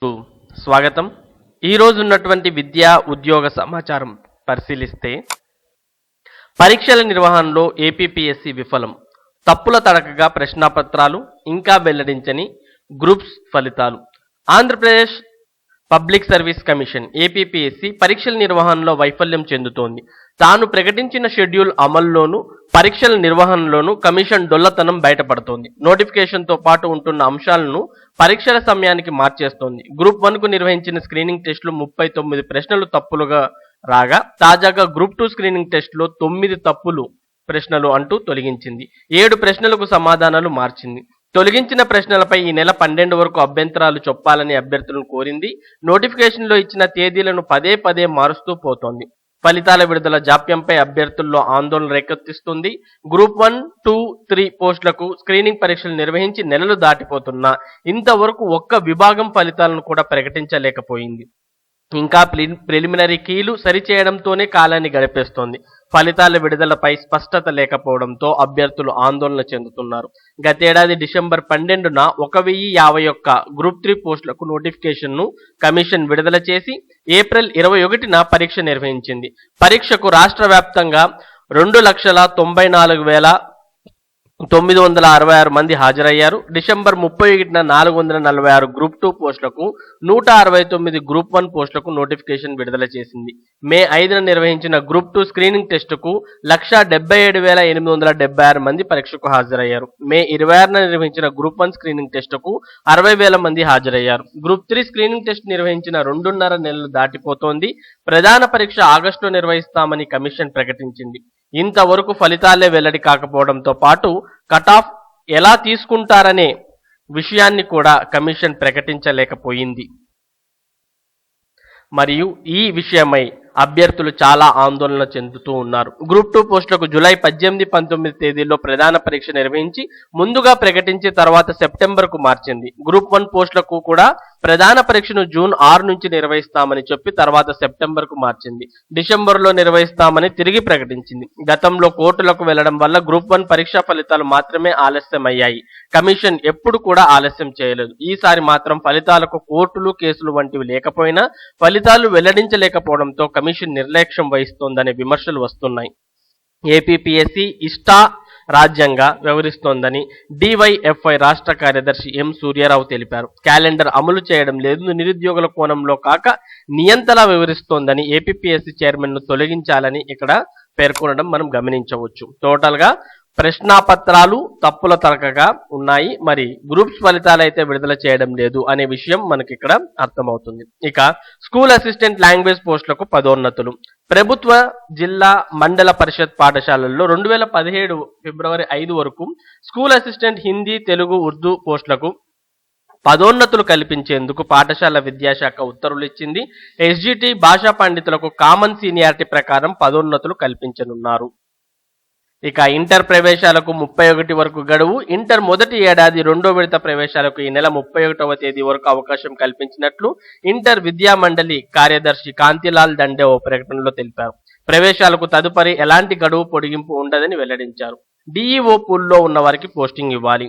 కు స్వాగతం. ఈ రోజు ఉన్నటువంటి విద్యా ఉద్యోగ సమాచారం పరిశీలిస్తే పరీక్షల నిర్వహణలో ఏపీపీఎస్సీ విఫలం, తప్పుల తడకగా ప్రశ్నాపత్రాలు, ఇంకా వెల్లడించని గ్రూప్స్ ఫలితాలు. Andhra Pradesh public service commission APPSC పరీక్షల నిర్వహణలో వైఫల్యం చెందుతోంది. తాను ప్రకటించిన షెడ్యూల్ అమల్లోనూ పరీక్షల నిర్వహణలోనూ కమిషన్ డొల్లతనం బయటపడుతోంది. నోటిఫికేషన్తో పాటు ఉంటున్న అంశాలను పరీక్షల సమయానికి మార్చేస్తోంది. గ్రూప్ 1 కు నిర్వహించిన స్క్రీనింగ్ టెస్టులు 39 ప్రశ్నలు తప్పులుగా రాగా, తాజాగా గ్రూప్ 2 స్క్రీనింగ్ టెస్టులో 9 తప్పులు ప్రశ్నలు అంటూ తొలగించింది. 7 ప్రశ్నలకు సమాధానాలు మార్చింది. తొలగించిన ప్రశ్నలపై ఈ నెల 12 వరకు అభ్యంతరాలు చెప్పాలని అభ్యర్థులను కోరింది. నోటిఫికేషన్లో ఇచ్చిన తేదీలను పదే పదే మారుస్తూ పోతోంది. ఫలితాల విడుదల జాప్యంపై అభ్యర్థుల్లో ఆందోళన రేకెత్తిస్తుంది. గ్రూప్ 1, 2, 3 పోస్టులకు స్క్రీనింగ్ పరీక్షలు నిర్వహించి నెలలు దాటిపోతున్నా ఇంతవరకు ఒక్క విభాగం ఫలితాలను కూడా ప్రకటించలేకపోయింది. ఇంకా ప్రిలిమినరీ కీలు సరిచేయడంతోనే కాలాన్ని గడిపేస్తోంది. ఫలితాల విడుదలపై స్పష్టత లేకపోవడంతో అభ్యర్థులు ఆందోళన చెందుతున్నారు. గతేడాది డిసెంబర్ 12న 1051 గ్రూప్ 3 పోస్టులకు నోటిఫికేషన్ను కమిషన్ విడుదల చేసి ఏప్రిల్ 21న పరీక్ష నిర్వహించింది. పరీక్షకు రాష్ట్ర వ్యాప్తంగా 2,01,966 మంది హాజరయ్యారు. డిసెంబర్ 31న 446 గ్రూప్ 2 పోస్టులకు, 169 గ్రూప్ 1 పోస్టులకు నోటిఫికేషన్ విడుదల చేసింది. మే 5న నిర్వహించిన గ్రూప్ 2 స్క్రీనింగ్ టెస్టుకు 1,77,876 మంది పరీక్షకు హాజరయ్యారు. మే 26న నిర్వహించిన గ్రూప్ 1 స్క్రీనింగ్ టెస్టుకు 60,000 మంది హాజరయ్యారు. గ్రూప్ 3 స్క్రీనింగ్ టెస్ట్ నిర్వహించిన 2.5 నెలలు దాటిపోతోంది. ప్రధాన పరీక్ష ఆగస్టులో నిర్వహిస్తామని కమిషన్ ప్రకటించింది. ఇంతవరకు ఫలితాలే వెల్లడి కాకపోవడంతో పాటు కటాఫ్ ఎలా తీసుకుంటారనే విషయాన్ని కూడా కమిషన్ ప్రకటించలేకపోయింది. మరియు ఈ విషయమై అభ్యర్థులు చాలా ఆందోళన చెందుతూ ఉన్నారు. గ్రూప్ 2 పోస్టులకు జూలై 18, 19 తేదీల్లో ప్రధాన పరీక్ష నిర్వహించి ముందుగా ప్రకటించి తర్వాత సెప్టెంబర్కు మార్చింది. గ్రూప్ 1 పోస్టులకు కూడా ప్రధాన పరీక్షను జూన్ 6 నుంచి నిర్వహిస్తామని చెప్పి తర్వాత సెప్టెంబర్కు మార్చింది. డిసెంబర్లో నిర్వహిస్తామని తిరిగి ప్రకటించింది. గతంలో కోర్టులకు వెళ్లడం వల్ల గ్రూప్ 1 పరీక్షా ఫలితాలు మాత్రమే ఆలస్యమయ్యాయి. కమిషన్ ఎప్పుడు కూడా ఆలస్యం చేయలేదు. ఈసారి మాత్రం ఫలితాలకు కోర్టులు, కేసులు వంటివి లేకపోయినా ఫలితాలు వెల్లడించలేకపోవడంతో కమిషన్ నిర్లక్ష్యం వహిస్తోందనే విమర్శలు వస్తున్నాయి. ఏపీపీఎస్సీ ఇష్టా రాజ్యంగా వ్యవహరిస్తోందని డివైఎఫ్ఐ రాష్ట్ర కార్యదర్శి ఎం సూర్యారావు తెలిపారు. క్యాలెండర్ అమలు చేయడం లేదు, నిరుద్యోగుల కోణంలో కాక నియంతలా వ్యవహరిస్తోందని ఏపీపీఎస్సీ చైర్మన్ను తొలగించాలని ఇక్కడ పేర్కొనడం మనం గమనించవచ్చు. టోటల్గా ప్రశ్నాపత్రాలు తప్పుల తరకగా ఉన్నాయి, మరి గ్రూప్స్ ఫలితాలు అయితే విడుదల చేయడం లేదు అనే విషయం మనకి ఇక్కడ అర్థమవుతుంది. ఇక స్కూల్ అసిస్టెంట్ లాంగ్వేజ్ పోస్టులకు పదోన్నతులు. ప్రభుత్వ, జిల్లా, మండల పరిషత్ పాఠశాలల్లో 2017 ఫిబ్రవరి 5 వరకు స్కూల్ అసిస్టెంట్ హిందీ, తెలుగు, ఉర్దూ పోస్టులకు పదోన్నతులు కల్పించేందుకు పాఠశాల విద్యాశాఖ ఉత్తర్వులు ఇచ్చింది. ఎస్జిటి భాషా పండితులకు కామన్ సీనియారిటీ ప్రకారం పదోన్నతులు కల్పించనున్నారు. ఇక ఇంటర్ ప్రవేశాలకు 31 వరకు గడువు. ఇంటర్ మొదటి ఏడాది 2వ విడత ప్రవేశాలకు ఈ నెల 31వ తేదీ వరకు అవకాశం కల్పించినట్లు ఇంటర్ విద్యా మండలి కార్యదర్శి కాంతిలాల్ దండే ఓ ప్రకటనలో తెలిపారు. ప్రవేశాలకు తదుపరి ఎలాంటి గడువు పొడిగింపు ఉండదని వెల్లడించారు. డిఈఓ పూల్లో ఉన్న వారికి పోస్టింగ్ ఇవ్వాలి.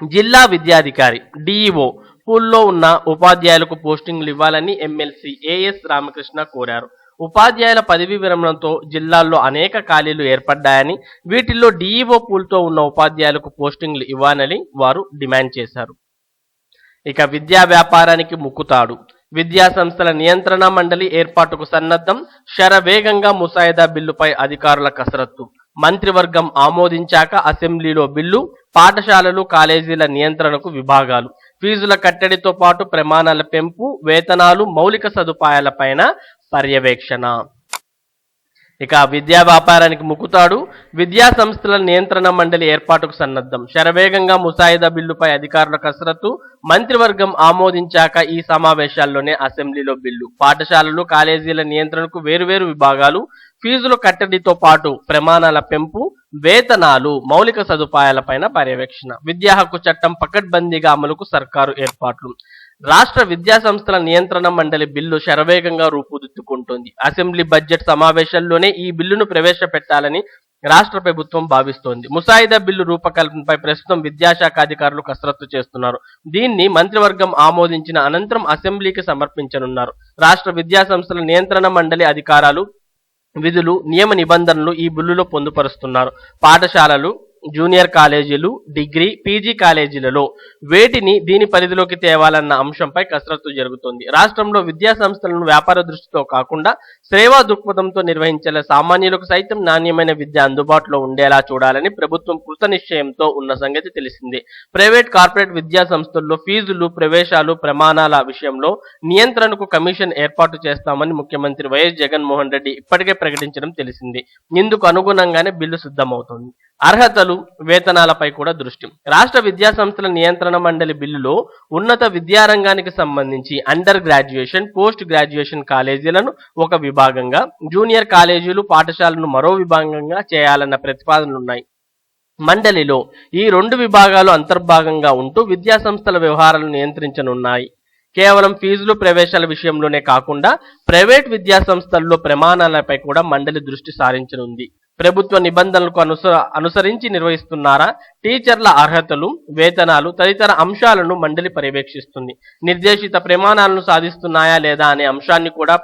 జిల్లా విద్యాధికారి డిఈఓ పూల్లో ఉన్న ఉపాధ్యాయులకు పోస్టింగ్లు ఇవ్వాలని ఎమ్మెల్సీ ఏఎస్ రామకృష్ణ కోరారు. ఉపాధ్యాయుల పదవీ విరమణంతో జిల్లాల్లో అనేక ఖాళీలు ఏర్పడ్డాయని, వీటిల్లో డిఈఓ పూల్తో ఉన్న ఉపాధ్యాయులకు పోస్టింగ్లు ఇవ్వాలని వారు డిమాండ్ చేశారు. ఇక విద్యా వ్యాపారానికి ముక్కుతాడు. విద్యా సంస్థల నియంత్రణ మండలి ఏర్పాటుకు సన్నద్ధం. శరవేగంగా ముసాయిదా బిల్లుపై అధికారుల కసరత్తు. మంత్రివర్గం ఆమోదించాక అసెంబ్లీలో బిల్లు. పాఠశాలలు, కాలేజీల నియంత్రణకు విభాగాలు. ఫీజుల కట్టడితో పాటు ప్రమాణాల పెంపు, వేతనాలు, మౌలిక సదుపాయాలపైన పర్యవేక్షణ. ఇక విద్యా వ్యాపారానికి ముక్కుతాడు. విద్యా సంస్థల నియంత్రణ మండలి ఏర్పాటుకు సన్నద్ధం. శరవేగంగా ముసాయిదా బిల్లుపై అధికారుల కసరత్తు. మంత్రివర్గం ఆమోదించాక ఈ సమావేశాల్లోనే అసెంబ్లీలో బిల్లు. పాఠశాలలు, కాలేజీల నియంత్రణకు వేరువేరు విభాగాలు. ఫీజుల కట్టడితో పాటు ప్రమాణాల పెంపు, వేతనాలు, మౌలిక సదుపాయాలపైన పర్యవేక్షణ. విద్యా హక్కు చట్టం పకడ్బందీగా అమలుకు సర్కారు ఏర్పాట్లు. రాష్ట్ర విద్యా సంస్థల నియంత్రణ మండలి బిల్లు శరవేగంగా రూపుదిద్దుకుంటోంది. అసెంబ్లీ బడ్జెట్ సమావేశాల్లోనే ఈ బిల్లును ప్రవేశపెట్టాలని రాష్ట్ర ప్రభుత్వం భావిస్తోంది. ముసాయిదా బిల్లు రూపకల్పనపై ప్రస్తుతం విద్యాశాఖ అధికారులు కసరత్తు చేస్తున్నారు. దీన్ని మంత్రివర్గం ఆమోదించిన అనంతరం అసెంబ్లీకి సమర్పించనున్నారు. రాష్ట్ర విద్యా సంస్థల నియంత్రణ మండలి అధికారాలు, విధులు, నియమ నిబంధనలు ఈ బిల్లులో పొందుపరుస్తున్నారు. పాఠశాలలు, జూనియర్ కాలేజీలు, డిగ్రీ, పీజీ కాలేజీలలో వేటిని దీని పరిధిలోకి తేవాలన్న అంశంపై కసరత్తు జరుగుతోంది. రాష్ట్రంలో విద్యా సంస్థలను వ్యాపార దృష్టితో కాకుండా సేవా దృక్పథంతో నిర్వహించేలా సామాన్యులకు సైతం నాణ్యమైన విద్య అందుబాటులో ఉండేలా చూడాలని ప్రభుత్వం కృత నిశ్చయంతో ఉన్న సంగతి తెలిసిందే. ప్రైవేట్, కార్పొరేట్ విద్యా సంస్థల్లో ఫీజులు, ప్రవేశాలు, ప్రమాణాల విషయంలో నియంత్రణకు కమిషన్ ఏర్పాటు చేస్తామని ముఖ్యమంత్రి వైఎస్ జగన్మోహన్ రెడ్డి ఇప్పటికే ప్రకటించడం తెలిసిందే. ఇందుకు అనుగుణంగానే బిల్లు సిద్ధమవుతోంది. అర్హతలు, వేతనాలపై కూడా దృష్టి. రాష్ట్ర విద్యా సంస్థల నియంత్రణ మండలి బిల్లులో ఉన్నత విద్యారంగానికి సంబంధించి అండర్ గ్రాడ్యుయేషన్, పోస్ట్ గ్రాడ్యుయేషన్ కాలేజీలను ఒక విభాగంగా, జూనియర్ కాలేజీలు, పాఠశాలను మరో విభాగంగా చేయాలన్న ప్రతిపాదనలున్నాయి. మండలిలో ఈ రెండు విభాగాలు అంతర్భాగంగా ఉంటూ విద్యా సంస్థల వ్యవహారాలను నియంత్రించనున్నాయి. కేవలం ఫీజులు, ప్రవేశాల విషయంలోనే కాకుండా ప్రైవేట్ విద్యా సంస్థల్లో ప్రమాణాలపై కూడా మండలి దృష్టి సారించనుంది. ప్రభుత్వ నిబంధనలకు అనుసరించి నిర్వహిస్తున్నారా, టీచర్ల అర్హతలు, వేతనాలు తదితర అంశాలను మండలి పర్యవేక్షిస్తుంది. నిర్దేశిత ప్రమాణాలను సాధిస్తున్నాయా లేదా అనే అంశాన్ని కూడా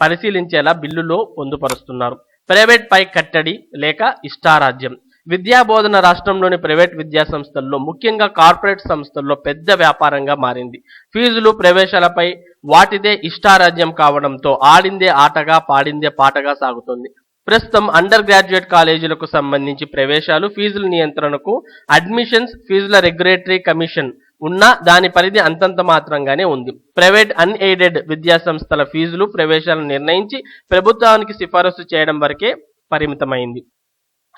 పరిశీలించేలా బిల్లులో పొందుపరుస్తున్నారు. ప్రైవేట్ పై కట్టడి లేక ఇష్టారాజ్యం. విద్యాబోధన రాష్ట్రంలోని ప్రైవేట్ విద్యా సంస్థల్లో, ముఖ్యంగా కార్పొరేట్ సంస్థల్లో పెద్ద వ్యాపారంగా మారింది. ఫీజులు, ప్రవేశాలపై వాటిదే ఇష్టారాజ్యం కావడంతో ఆడిందే ఆటగా, పాడిందే పాటగా సాగుతోంది. ప్రస్తుతం అండర్ గ్రాడ్యుయేట్ కాలేజీలకు సంబంధించి ప్రవేశాలు, ఫీజుల నియంత్రణకు అడ్మిషన్స్, ఫీజుల రెగ్యులేటరీ కమిషన్ ఉన్నా దాని పరిధి అంతంత మాత్రంగానే ఉంది. ప్రైవేట్, అన్ఎయిడెడ్ విద్యా సంస్థల ఫీజులు, ప్రవేశాలను నిర్ణయించి ప్రభుత్వానికి సిఫారసు చేయడం వరకే పరిమితమైంది.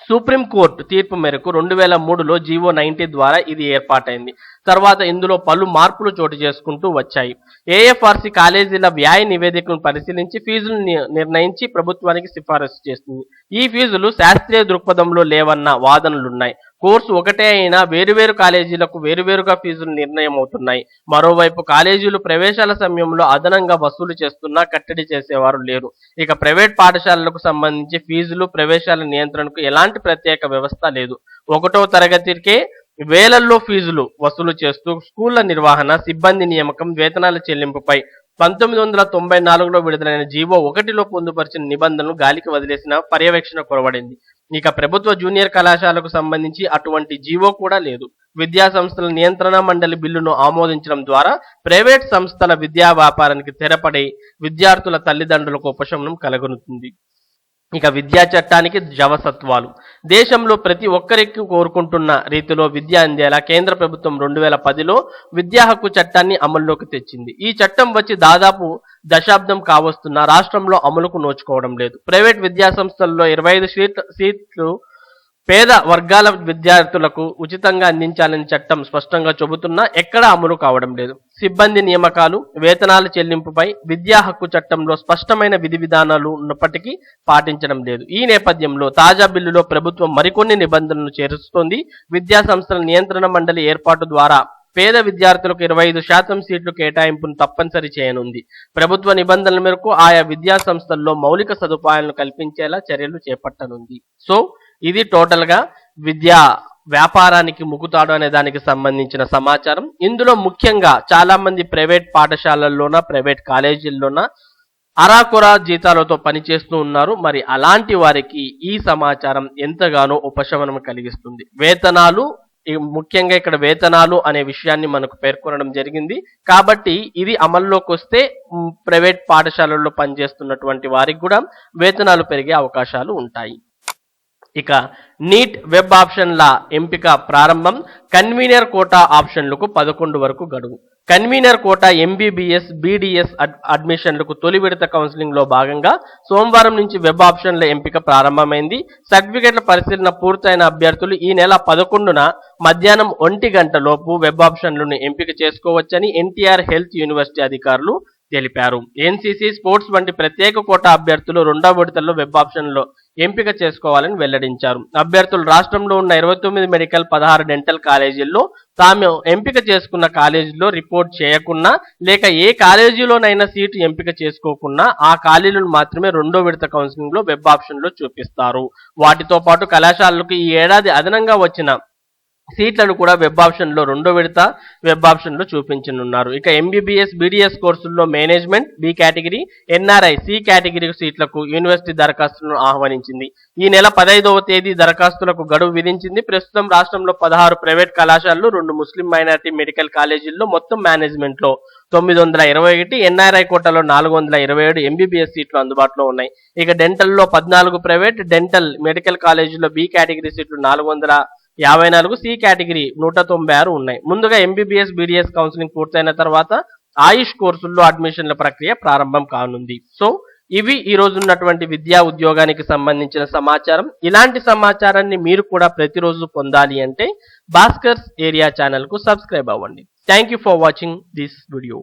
సుప్రీంకోర్టు తీర్పు మేరకు 2003లో జీవో 90 ద్వారా ఇది ఏర్పాటైంది. తర్వాత ఇందులో పలు మార్పులు చోటు చేసుకుంటూ వచ్చాయి. ఏఎఫ్ఆర్సి కాలేజీల వ్యయ నివేదికను పరిశీలించి ఫీజులు నిర్ణయించి ప్రభుత్వానికి సిఫారసు చేస్తుంది. ఈ ఫీజులు శాస్త్రీయ దృక్పథంలో లేవన్న వాదనలున్నాయి. కోర్సు ఒకటే అయినా వేరువేరు కాలేజీలకు వేరువేరుగా ఫీజులు నిర్ణయం అవుతున్నాయి. మరోవైపు కాలేజీలు ప్రవేశాల సమయంలో అదనంగా వసూలు చేస్తున్నా కట్టడి చేసేవారు లేరు. ఇక ప్రైవేట్ పాఠశాలలకు సంబంధించి ఫీజులు, ప్రవేశాల నియంత్రణకు ఎలాంటి ప్రత్యేక వ్యవస్థ లేదు. 1వ తరగతికే వేలల్లో ఫీజులు వసూలు చేస్తూ స్కూళ్ల నిర్వహణ, సిబ్బంది నియామకం, వేతనాల చెల్లింపుపై 1994లో విడుదలైన జీవో 1లో పొందుపరిచిన నిబంధనలు గాలికి వదిలేసిన పర్యవేక్షణ కొరవడింది. ఇక ప్రభుత్వ జూనియర్ కళాశాలకు సంబంధించి అటువంటి జీవో కూడా లేదు. విద్యా సంస్థల నియంత్రణ మండలి బిల్లును ఆమోదించడం ద్వారా ప్రైవేట్ సంస్థల విద్యా వ్యాపారానికి తెరపడి విద్యార్థుల తల్లిదండ్రులకు ఉపశమనం కలుగుతుంది. ఇక విద్యా చట్టానికి జవసత్వాలు. దేశంలో ప్రతి ఒక్కరికి కోరుకుంటున్న రీతిలో విద్య అందేలా కేంద్ర ప్రభుత్వం 2010లో విద్యా హక్కు చట్టాన్ని అమల్లోకి తెచ్చింది. ఈ చట్టం వచ్చి దాదాపు దశాబ్దం కావస్తున్నా రాష్ట్రంలో అమలుకు నోచుకోవడం లేదు. ప్రైవేట్ విద్యా సంస్థల్లో 25 సీట్లు పేద వర్గాల విద్యార్థులకు ఉచితంగా అందించాలని చట్టం స్పష్టంగా చెబుతున్నా ఎక్కడా అమలు కావడం లేదు. సిబ్బంది నియామకాలు, వేతనాల చెల్లింపుపై విద్యా హక్కు చట్టంలో స్పష్టమైన విధి విధానాలు ఉన్నప్పటికీ పాటించడం లేదు. ఈ నేపథ్యంలో తాజా బిల్లులో ప్రభుత్వం మరికొన్ని నిబంధనలు చేరుస్తోంది. విద్యా సంస్థల నియంత్రణ మండలి ఏర్పాటు ద్వారా పేద విద్యార్థులకు 25% సీట్లు కేటాయింపును తప్పనిసరి చేయనుంది. ప్రభుత్వ నిబంధనల మేరకు ఆయా విద్యా సంస్థల్లో మౌలిక సదుపాయాలను కల్పించేలా చర్యలు చేపట్టనుంది. సో ఇది టోటల్ గా విద్యా వ్యాపారానికి ముకుతాడు అనే దానికి సంబంధించిన సమాచారం. ఇందులో ముఖ్యంగా చాలా మంది ప్రైవేట్ పాఠశాలల్లోన, ప్రైవేట్ కాలేజీల్లోన అరాకొరా జీతాలతో పనిచేస్తూ ఉన్నారు. మరి అలాంటి వారికి ఈ సమాచారం ఎంతగానో ఉపశమనం కలిగిస్తుంది. వేతనాలు, ముఖ్యంగా ఇక్కడ వేతనాలు అనే విషయాన్ని మనకు పేర్కొనడం జరిగింది. కాబట్టి ఇది అమల్లోకి వస్తే ప్రైవేట్ పాఠశాలల్లో పనిచేస్తున్నటువంటి వారికి కూడా వేతనాలు పెరిగే అవకాశాలు ఉంటాయి. ఇక నీట్ వెబ్ ఆప్షన్ల ఎంపిక ప్రారంభం. కన్వీనర్ కోటా ఆప్షన్లకు 11 వరకు గడువు. కన్వీనర్ కోటా ఎంబీబీఎస్, బీడీఎస్ అడ్మిషన్లకు తొలి విడత కౌన్సిలింగ్ లో భాగంగా సోమవారం నుంచి వెబ్ ఆప్షన్ల ఎంపిక ప్రారంభమైంది. సర్టిఫికెట్ల పరిశీలన పూర్తయిన అభ్యర్థులు ఈ నెల 11న మధ్యాహ్నం 1 గంట లోపు వెబ్ ఆప్షన్లను ఎంపిక చేసుకోవచ్చని ఎన్టీఆర్ హెల్త్ యూనివర్సిటీ అధికారులు తెలిపారు. ఎన్సీసీ, స్పోర్ట్స్ వంటి ప్రత్యేక కోటా అభ్యర్థులు రెండవ విడతల్లో వెబ్ ఆప్షన్లో ఎంపిక చేసుకోవాలని వెల్లడించారు. అభ్యర్థులు రాష్ట్రంలో ఉన్న 29 మెడికల్, 16 డెంటల్ కాలేజీల్లో తాము ఎంపిక చేసుకున్న కాలేజీలో రిపోర్ట్ చేయకున్నా లేక ఏ కాలేజీలోనైనా సీటు ఎంపిక చేసుకోకున్నా ఆ ఖాళీలను మాత్రమే రెండో విడత కౌన్సిలింగ్ లో వెబ్ ఆప్షన్ లో చూపిస్తారు. వాటితో పాటు కళాశాలలకు ఈ ఏడాది అదనంగా వచ్చిన సీట్లను కూడా వెబ్ ఆప్షన్ లో రెండో విడత వెబ్ ఆప్షన్ లో చూపించనున్నారు. ఇక ఎంబీబీఎస్, బీడీఎస్ కోర్సుల్లో management B category, NRI C category సీట్లకు యూనివర్సిటీ దరఖాస్తులను ఆహ్వానించింది. ఈ నెల 15వ తేదీ దరఖాస్తులకు గడువు విధించింది. ప్రస్తుతం రాష్ట్రంలో 16 ప్రైవేట్ కళాశాలలు, 2 ముస్లిం మైనారిటీ మెడికల్ కాలేజీల్లో మొత్తం మేనేజ్మెంట్ లో 921, ఎన్ఆర్ఐ కోటాలో 427 ఎంబీబీఎస్ సీట్లు అందుబాటులో ఉన్నాయి. ఇక డెంటల్లో 14 ప్రైవేట్ డెంటల్ మెడికల్ కాలేజీల్లో బి కేటగిరీ సీట్లు 454, సి కేటగిరీ 196 ఉన్నాయి. ముందుగా ఎంబీబీఎస్, బీడీఎస్ కౌన్సిలింగ్ పూర్తయిన తర్వాత ఆయుష్ కోర్సుల్లో అడ్మిషన్ల ప్రక్రియ ప్రారంభం కానుంది. సో ఇవి ఈ రోజు ఉన్నటువంటి విద్యా ఉద్యోగానికి సంబంధించిన సమాచారం. ఇలాంటి సమాచారాన్ని మీరు కూడా ప్రతిరోజు పొందాలి అంటే భాస్కర్స్ ఏరియా ఛానల్ కు సబ్స్క్రైబ్ అవ్వండి. Thank you for watching this video.